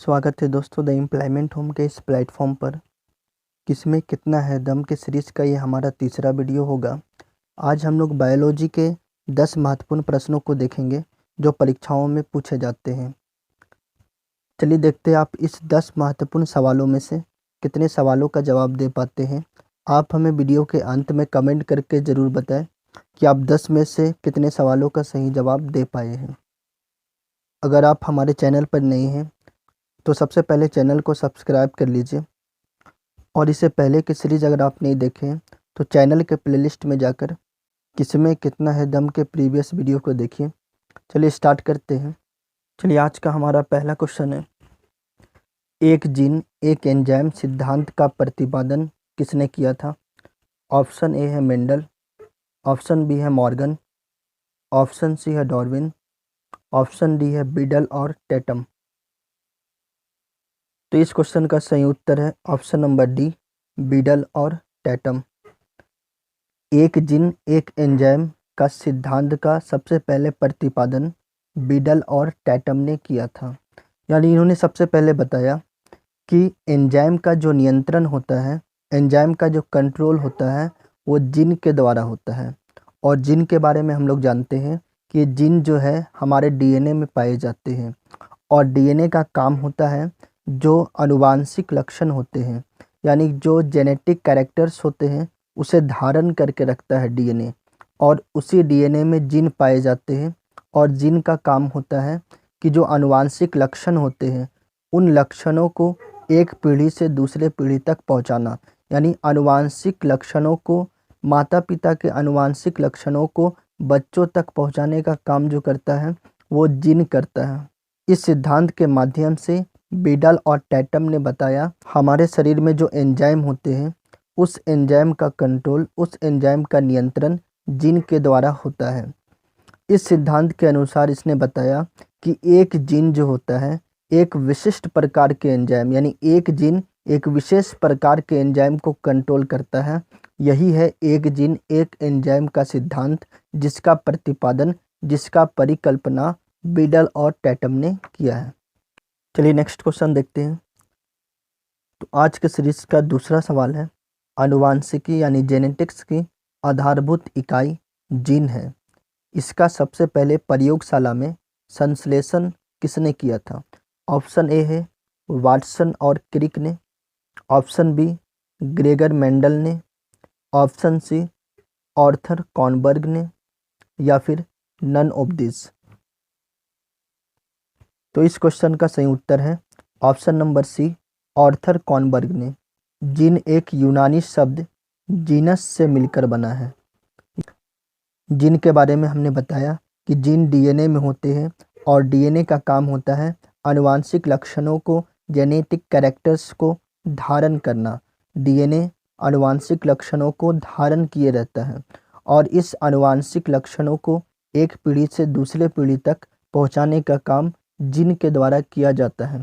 स्वागत है दोस्तों द एम्प्लॉयमेंट होम के इस प्लेटफॉर्म पर। किसमें कितना है दम के सीरीज़ का ये हमारा तीसरा वीडियो होगा। आज हम लोग बायोलॉजी के 10 महत्वपूर्ण प्रश्नों को देखेंगे जो परीक्षाओं में पूछे जाते हैं। चलिए देखते हैं आप इस 10 महत्वपूर्ण सवालों में से कितने सवालों का जवाब दे पाते हैं। आप हमें वीडियो के अंत में कमेंट करके ज़रूर बताएं कि आप 10 में से कितने सवालों का सही जवाब दे पाए हैं। अगर आप हमारे चैनल पर नए हैं तो सबसे पहले चैनल को सब्सक्राइब कर लीजिए और इससे पहले की सीरीज़ अगर आप नहीं देखें तो चैनल के प्लेलिस्ट में जाकर किसमें कितना है दम के प्रीवियस वीडियो को देखिए। चलिए स्टार्ट करते हैं। चलिए आज का हमारा पहला क्वेश्चन है, एक जीन एक एंजाइम सिद्धांत का प्रतिपादन किसने किया था। ऑप्शन ए है मेंडल, ऑप्शन बी है मॉर्गन, ऑप्शन सी है डार्विन, ऑप्शन डी है बीडल और टैटम। तो इस क्वेश्चन का सही उत्तर है ऑप्शन नंबर डी, बीडल और टैटम। एक जीन एक एंजाइम का सिद्धांत का सबसे पहले प्रतिपादन बीडल और टैटम ने किया था। यानी इन्होंने सबसे पहले बताया कि एंजाइम का जो नियंत्रण होता है, एंजाइम का जो कंट्रोल होता है वो जीन के द्वारा होता है। और जीन के बारे में हम लोग जानते हैं कि जीन जो है हमारे डीएनए में पाए जाते हैं और डीएनए का काम होता है जो आनुवांशिक लक्षण होते हैं, यानी जो जेनेटिक कैरेक्टर्स होते हैं उसे धारण करके रखता है डीएनए, और उसी डीएनए में जीन पाए जाते हैं। और जीन का काम होता है कि जो आनुवांशिक लक्षण होते हैं उन लक्षणों को एक पीढ़ी से दूसरे पीढ़ी तक पहुंचाना, यानी आनुवांशिक लक्षणों को, माता पिता के आनुवांशिक लक्षणों को बच्चों तक पहुंचाने का काम जो करता है वो जीन करता है। इस सिद्धांत के माध्यम से बीडल और टैटम ने बताया हमारे शरीर में जो एंजाइम होते हैं उस एंजाइम का कंट्रोल, उस एंजाइम का नियंत्रण जीन के द्वारा होता है। इस सिद्धांत के अनुसार इसने बताया कि एक जीन जो होता है एक विशिष्ट प्रकार के एंजाइम, यानी एक जीन एक विशेष प्रकार के एंजाइम को कंट्रोल करता है। यही है एक जीन एक एंजाइम का सिद्धांत, जिसका प्रतिपादन, जिसका परिकल्पना बीडल और टैटम ने किया है। चलिए नेक्स्ट क्वेश्चन देखते हैं। तो आज के सीरीज का दूसरा सवाल है, आनुवांशिकी यानी जेनेटिक्स की आधारभूत इकाई जीन है। इसका सबसे पहले प्रयोगशाला में संश्लेषण किसने किया था। ऑप्शन ए है वाटसन और क्रिक ने, ऑप्शन बी ग्रेगर मेंडल ने, ऑप्शन सी आर्थर कॉनबर्ग ने, या फिर नन ऑफ दिस। तो इस क्वेश्चन का सही उत्तर है ऑप्शन नंबर सी, आर्थर कॉनबर्ग ने। जीन एक यूनानी शब्द जीनस से मिलकर बना है। जीन के बारे में हमने बताया कि जीन डीएनए में होते हैं और डीएनए का काम होता है आनुवांशिक लक्षणों को, जेनेटिक कैरेक्टर्स को धारण करना। डीएनए आनुवांशिक लक्षणों को धारण किए रहता है और इस आनुवांशिक लक्षणों को एक पीढ़ी से दूसरे पीढ़ी तक पहुंचाने का काम जीन के द्वारा किया जाता है।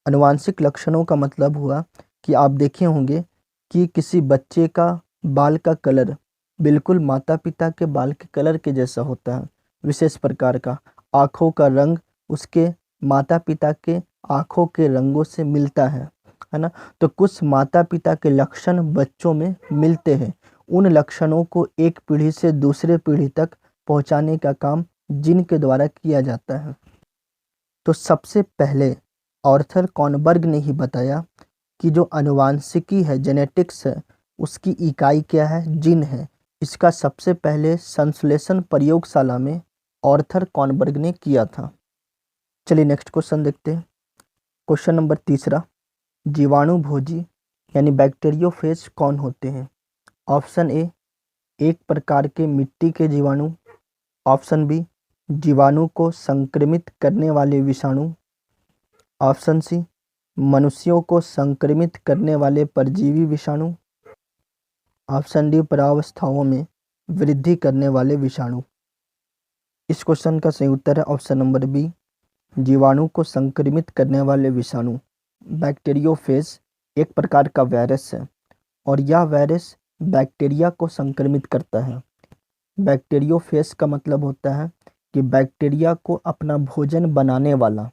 आनुवांशिक लक्षणों का मतलब हुआ कि आप देखे होंगे कि किसी बच्चे का बाल का कलर बिल्कुल माता पिता के बाल के कलर के जैसा होता है, विशेष प्रकार का। आँखों का रंग उसके माता पिता के आँखों के रंगों से मिलता है ना। तो कुछ माता पिता के लक्षण बच्चों में मिलते हैं, उन लक्षणों को एक पीढ़ी से दूसरे पीढ़ी तक पहुंचाने का काम जीन के द्वारा किया जाता है। तो सबसे पहले आर्थर कॉनबर्ग ने ही बताया कि जो आनुवांशिकी है, जेनेटिक्स है, उसकी इकाई क्या है, जीन है। इसका सबसे पहले संश्लेषण प्रयोगशाला में आर्थर कॉनबर्ग ने किया था। चलिए नेक्स्ट क्वेश्चन देखते हैं। क्वेश्चन नंबर तीसरा, जीवाणु भोजी यानी बैक्टीरियोफेज कौन होते हैं। ऑप्शन ए एक प्रकार के मिट्टी के जीवाणु, ऑप्शन बी जीवाणु को संक्रमित करने वाले विषाणु, ऑप्शन सी मनुष्यों को संक्रमित करने वाले परजीवी विषाणु, ऑप्शन डी प्रावस्थाओं में वृद्धि करने वाले विषाणु। इस क्वेश्चन का सही उत्तर है ऑप्शन नंबर बी, जीवाणु को संक्रमित करने वाले विषाणु। बैक्टीरियोफेज एक प्रकार का वायरस है और यह वायरस बैक्टीरिया को संक्रमित करता है। बैक्टीरियोफेज का मतलब होता है कि बैक्टीरिया को अपना भोजन बनाने वाला,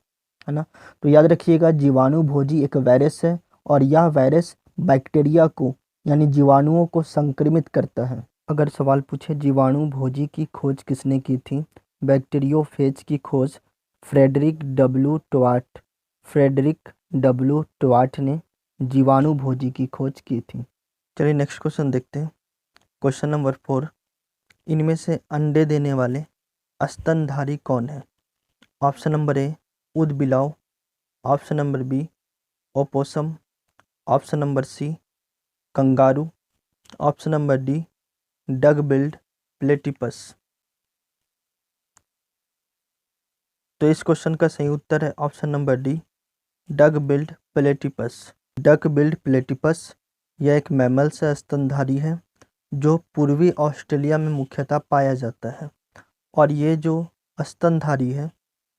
है ना। तो याद रखिएगा जीवाणु भोजी एक वायरस है और यह वायरस बैक्टीरिया को यानी जीवाणुओं को संक्रमित करता है। अगर सवाल पूछे जीवाणु भोजी की खोज किसने की थी, बैक्टीरियोफेज की खोज फ्रेडरिक डब्ल्यू टवार्ट ने जीवाणु भोजी की खोज की थी। चलिए नेक्स्ट क्वेश्चन देखते हैं। क्वेश्चन नंबर 4, इनमें से अंडे देने वाले स्तनधारी कौन है? ऑप्शन नंबर ए ऊदबिलाव, option number B opossum, option number C kangaroo, option number D duck billed platypus. तो इस क्वेश्चन का सही उत्तर है option number D duck billed platypus. Duck billed platypus यह एक मैमल्स स्तनधारी है जो पूर्वी ऑस्ट्रेलिया में मुख्यतः पाया जाता है। और ये जो स्तनधारी है,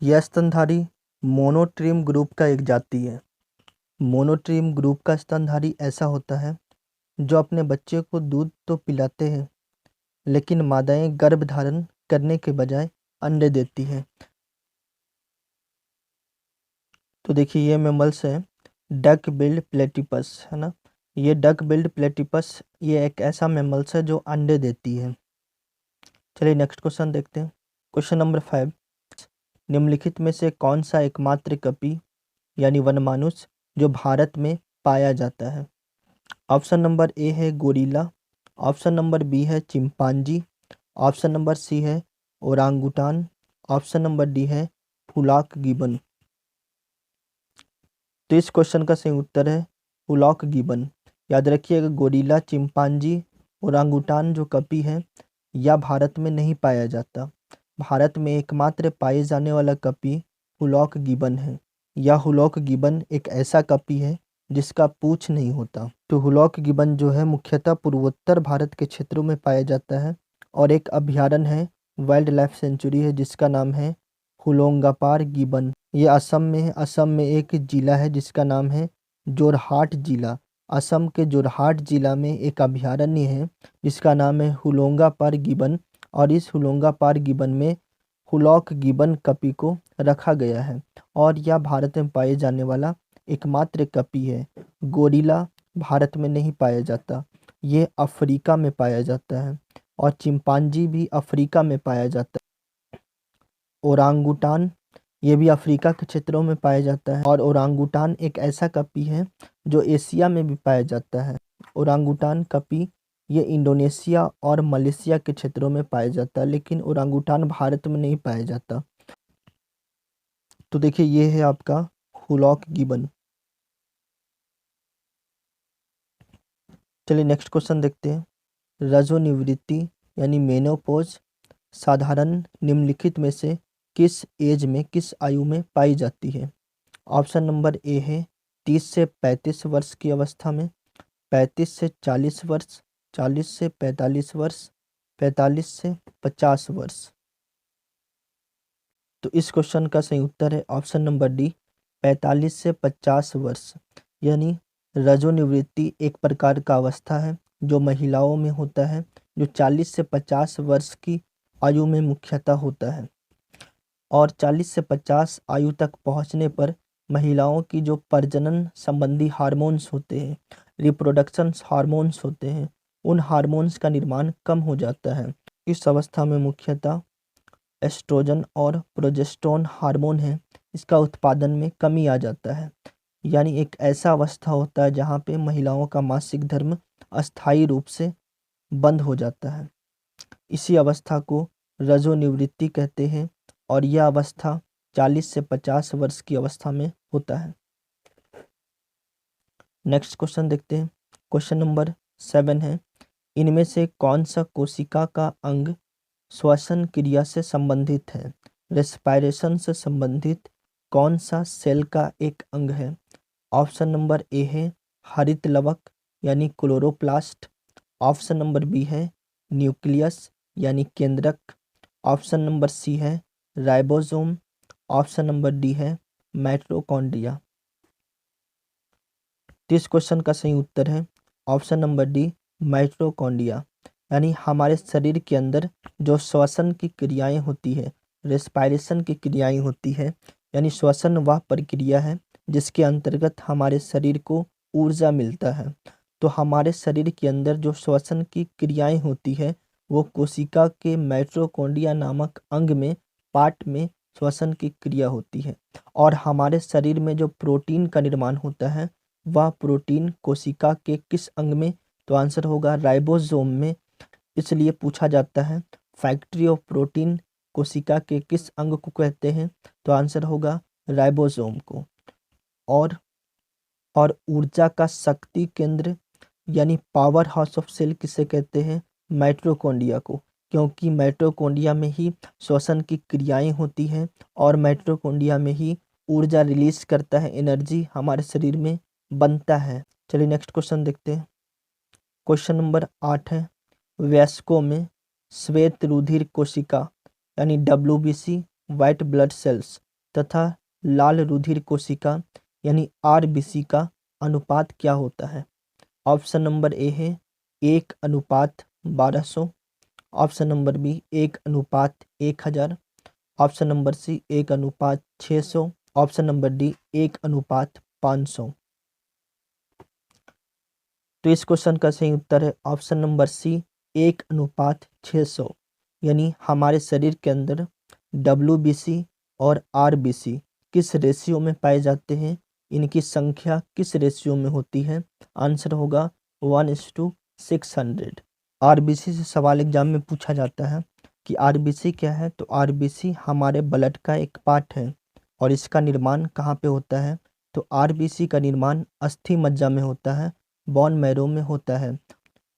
यह स्तनधारी मोनोट्रिम ग्रुप का एक जाति है। मोनोट्रिम ग्रुप का स्तनधारी ऐसा होता है जो अपने बच्चे को दूध तो पिलाते हैं लेकिन मादाएं गर्भ धारण करने के बजाय अंडे देती हैं। तो देखिए ये मैमल्स है डक बिल्ड प्लेटिपस, है ना। ये डक बिल्ड प्लेटिपस ये एक ऐसा मैमल्स है जो अंडे देती है। चलिए नेक्स्ट क्वेश्चन देखते हैं। क्वेश्चन नंबर 5, निम्नलिखित में से कौन सा एकमात्र कपी यानी वनमानुष जो भारत में पाया जाता है? ऑप्शन नंबर ए है गोरिल्ला, ऑप्शन नंबर बी है चिंपांजी, ऑप्शन नंबर सी है ओरांगुटान, ऑप्शन नंबर डी है हुलाक गिबन। तो इस क्वेश्चन का सही उत्तर है हुलाक गिबन। याद रखिएगा गोरिल्ला, चिंपांजी, ओरांगुटान जो कपी है यह भारत में नहीं पाया जाता। भारत में एकमात्र पाए जाने वाला कपी हुलाक गिबन है। यह हुलाक गिबन एक ऐसा कपी है जिसका पूंछ नहीं होता। तो हुलाक गिबन जो है मुख्यतः पूर्वोत्तर भारत के क्षेत्रों में पाया जाता है और एक अभयारण्य है, वाइल्ड लाइफ सेंचुरी है जिसका नाम है हुलोंगापार गिबन। ये असम में है। असम में एक जिला है जिसका नाम है जोरहाट जिला। असम के जोरहाट जिला में एक अभयारण्य है जिसका नाम है हुलोंगापार गिबन और इस हुलोंगापार गिबन में हुलॉक गिबन कपी को रखा गया है और यह भारत में पाए जाने वाला एकमात्र कपी है। गोरिल्ला भारत में नहीं पाया जाता, ये अफ्रीका में पाया जाता है और चिंपांजी भी अफ्रीका में पाया जाता है। ओरांगुटान ये भी अफ्रीका के क्षेत्रों में पाया जाता है और ओरांगुटान एक ऐसा कपी है जो एशिया में भी पाया जाता है। ओरांगुटान कपी ये इंडोनेशिया और मलेशिया के क्षेत्रों में पाया जाता है लेकिन ओरांगुटान भारत में नहीं पाया जाता। तो देखिए ये है आपका हुलॉक गिबन। चलिए नेक्स्ट क्वेश्चन देखते हैं। रजोनिवृत्ति यानी मेनोपॉज साधारण निम्नलिखित में से किस एज में, किस आयु में पाई जाती है? ऑप्शन नंबर ए है 30 से 35 वर्ष की अवस्था में, 35 से 40 वर्ष, 40 से 45 वर्ष, 45 से 50 वर्ष। तो इस क्वेश्चन का सही उत्तर है ऑप्शन नंबर डी 45 से 50 वर्ष। यानी रजोनिवृत्ति एक प्रकार का अवस्था है जो महिलाओं में होता है जो 40 से 50 वर्ष की आयु में मुख्यतः होता है और 40 से 50 आयु तक पहुंचने पर महिलाओं की जो प्रजनन संबंधी हार्मोन्स होते हैं, रिप्रोडक्शन हार्मोन्स होते हैं, उन हार्मोन्स का निर्माण कम हो जाता है। इस अवस्था में मुख्यतः एस्ट्रोजन और प्रोजेस्टेरोन हार्मोन है, इसका उत्पादन में कमी आ जाता है। यानी एक ऐसा अवस्था होता है जहाँ पे महिलाओं का मासिक धर्म अस्थायी रूप से बंद हो जाता है। इसी अवस्था को रजोनिवृत्ति कहते हैं और यह अवस्था 40 से 50 वर्ष की अवस्था में होता है। नेक्स्ट क्वेश्चन देखते हैं। क्वेश्चन नंबर 7 है, इनमें से कौन सा कोशिका का अंग श्वसन क्रिया से संबंधित है? रेस्पिरेशन से संबंधित कौन सा सेल का एक अंग है? ऑप्शन नंबर ए है हरित लवक यानी क्लोरोप्लास्ट, ऑप्शन नंबर बी है न्यूक्लियस यानी केंद्रक, ऑप्शन नंबर सी है राइबोसोम, ऑप्शन नंबर डी है माइटोकॉन्ड्रिया। इस क्वेश्चन का सही उत्तर है ऑप्शन नंबर डी माइटोकॉन्ड्रिया। यानी हमारे शरीर के अंदर जो श्वसन की क्रियाएं होती है, रेस्पिरेशन की क्रियाएं होती है, यानी श्वसन वह प्रक्रिया है जिसके अंतर्गत हमारे शरीर को ऊर्जा मिलता है। तो हमारे शरीर के अंदर जो श्वसन की क्रियाएं होती है वो कोशिका के माइटोकॉन्ड्रिया नामक अंग में पार्ट में श्वसन की क्रिया होती है। और हमारे शरीर में जो प्रोटीन का निर्माण होता है वह प्रोटीन कोशिका के किस अंग में? तो आंसर होगा राइबोसोम में। इसलिए पूछा जाता है फैक्ट्री ऑफ प्रोटीन कोशिका के किस अंग को कहते हैं? तो आंसर होगा राइबोसोम को। और ऊर्जा का शक्ति केंद्र यानी पावर हाउस ऑफ सेल किसे कहते हैं? माइटोकॉन्ड्रिया को, क्योंकि माइटोकॉन्ड्रिया में ही श्वसन की क्रियाएं होती हैं और माइटोकॉन्ड्रिया में ही ऊर्जा रिलीज करता है, एनर्जी हमारे शरीर में बनता है। चलिए नेक्स्ट क्वेश्चन देखते हैं। क्वेश्चन नंबर 8 है, वयस्कों में श्वेत रुधिर कोशिका यानी WBC व्हाइट ब्लड सेल्स तथा लाल रुधिर कोशिका यानी RBC का अनुपात क्या होता है? ऑप्शन नंबर ए है 1:1200, option number B 1:1000, option number C 1:600, option number D 1:500। तो इस क्वेश्चन का सही उत्तर है ऑप्शन नंबर सी 1:600। यानी हमारे शरीर के अंदर WBC और RBC किस रेशियो में पाए जाते हैं, इनकी संख्या किस रेशियो में होती है? आंसर होगा 1:600। RBC से सवाल एग्जाम में पूछा जाता है कि RBC क्या है? तो RBC हमारे ब्लड का एक पार्ट है और इसका निर्माण कहाँ पे होता है? तो RBC का निर्माण अस्थि मज्जा में होता है, बोन मैरो में होता है।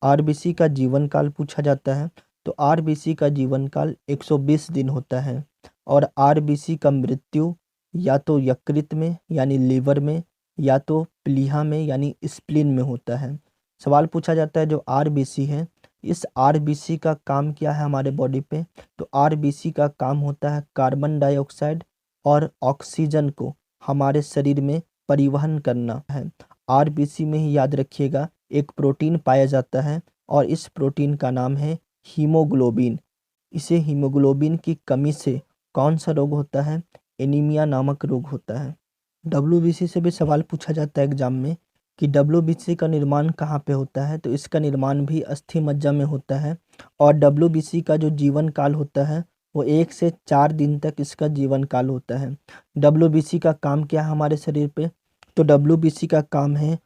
RBC का जीवन काल पूछा जाता है तो RBC का जीवन काल 120 दिन होता है और RBC का मृत्यु या तो यकृत में यानी लीवर में या तो प्लीहा में यानी स्प्लीन में होता है। सवाल पूछा जाता है जो RBC है, इस RBC का काम क्या है हमारे बॉडी पे? तो RBC का काम होता है कार्बन डाइऑक्साइड और ऑक्सीजन को हमारे शरीर में परिवहन करना है। RBC में ही याद रखिएगा एक प्रोटीन पाया जाता है और इस प्रोटीन का नाम है हीमोग्लोबिन। इसे हीमोग्लोबिन की कमी से कौन सा रोग होता है? एनीमिया नामक रोग होता है। WBC से भी सवाल पूछा जाता है एग्जाम में कि WBC का निर्माण कहाँ पे होता है? तो इसका निर्माण भी अस्थि मज्जा में होता है और WBC का जो जीवन काल होता है वो 1 से 4 दिन तक इसका जीवन काल होता है। WBC का काम क्या है हमारे शरीर पे? तो WBC का काम है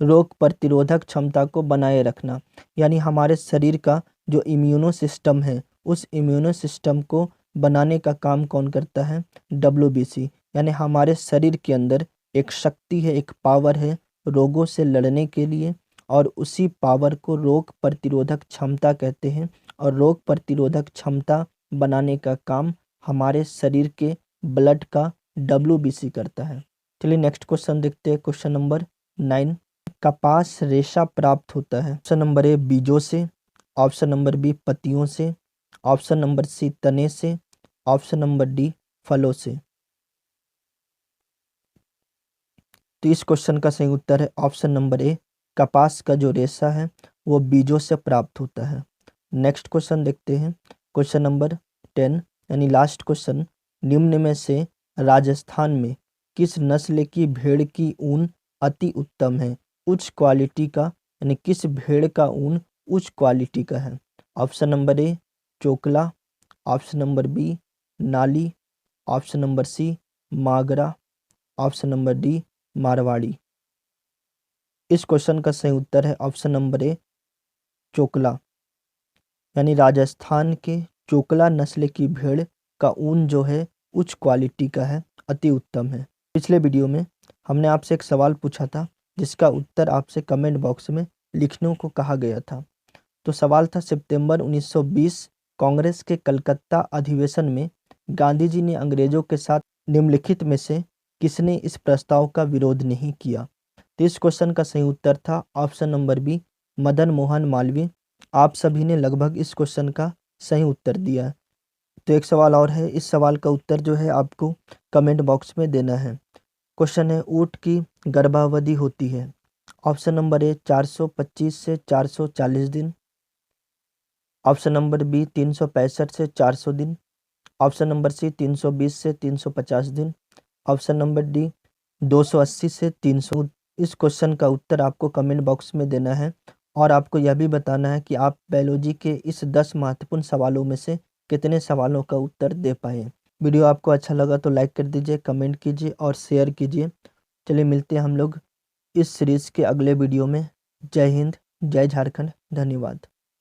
रोग प्रतिरोधक क्षमता को बनाए रखना, यानी हमारे शरीर का जो इम्यूनो सिस्टम है उस इम्यूनो सिस्टम को बनाने का काम कौन करता है? WBC। यानी हमारे शरीर के अंदर एक शक्ति है, एक पावर है रोगों से लड़ने के लिए और उसी पावर को रोग प्रतिरोधक क्षमता कहते हैं और रोग प्रतिरोधक क्षमता बनाने का काम हमारे शरीर के ब्लड का WBC करता है। चलिए नेक्स्ट क्वेश्चन देखते हैं। क्वेश्चन नंबर 9, कपास रेशा प्राप्त होता है? ऑप्शन नंबर ए बीजों से, ऑप्शन नंबर बी पत्तियों से, ऑप्शन नंबर सी तने से, ऑप्शन नंबर डी फलों से। तो इस क्वेश्चन का सही उत्तर है ऑप्शन नंबर ए, कपास का जो रेशा है वो बीजों से प्राप्त होता है। नेक्स्ट क्वेश्चन देखते हैं। क्वेश्चन नंबर 10 यानी लास्ट क्वेश्चन, निम्न में से राजस्थान में किस नस्ल की भेड़ की ऊन अति उत्तम है, उच्च क्वालिटी का? यानी किस भेड़ का ऊन उच्च क्वालिटी का है? Option number A Chokla, option number B Nali, option number C Magra, option number D Marwari. इस क्वेश्चन का सही उत्तर है ऑप्शन नंबर ए चोकला। यानी राजस्थान के चोकला नस्ल की भेड़ का ऊन जो है उच्च क्वालिटी का है, अति उत्तम है। पिछले वीडियो में हमने आपसे एक सवाल पूछा था जिसका उत्तर आपसे कमेंट बॉक्स में लिखने को कहा गया था। तो सवाल था सितंबर 1920 कांग्रेस के कलकत्ता अधिवेशन में गांधी जी ने अंग्रेजों के साथ निम्नलिखित में से किसने इस प्रस्ताव का विरोध नहीं किया? तो इस क्वेश्चन का सही उत्तर था option number B Madan Mohan Malaviya. आप सभी ने लगभग इस क्वेश्चन का सही उत्तर दिया है। तो एक सवाल और है, इस सवाल का उत्तर जो है आपको कमेंट बॉक्स में देना है। क्वेश्चन है ऊँट की गर्भावधि होती है? ऑप्शन नंबर ए 425 से 440 दिन, ऑप्शन नंबर बी 365 से 400 दिन, ऑप्शन नंबर सी 320 से 350 दिन, ऑप्शन नंबर डी 280 से 300। इस क्वेश्चन का उत्तर आपको कमेंट बॉक्स में देना है और आपको यह भी बताना है कि आप बायोलॉजी के इस 10 महत्वपूर्ण सवालों में से कितने सवालों का उत्तर दे पाए। वीडियो आपको अच्छा लगा तो लाइक कर दीजिए, कमेंट कीजिए और शेयर कीजिए। चलिए मिलते हैं हम लोग इस सीरीज़ के अगले वीडियो में। जय हिंद, जय झारखंड, धन्यवाद।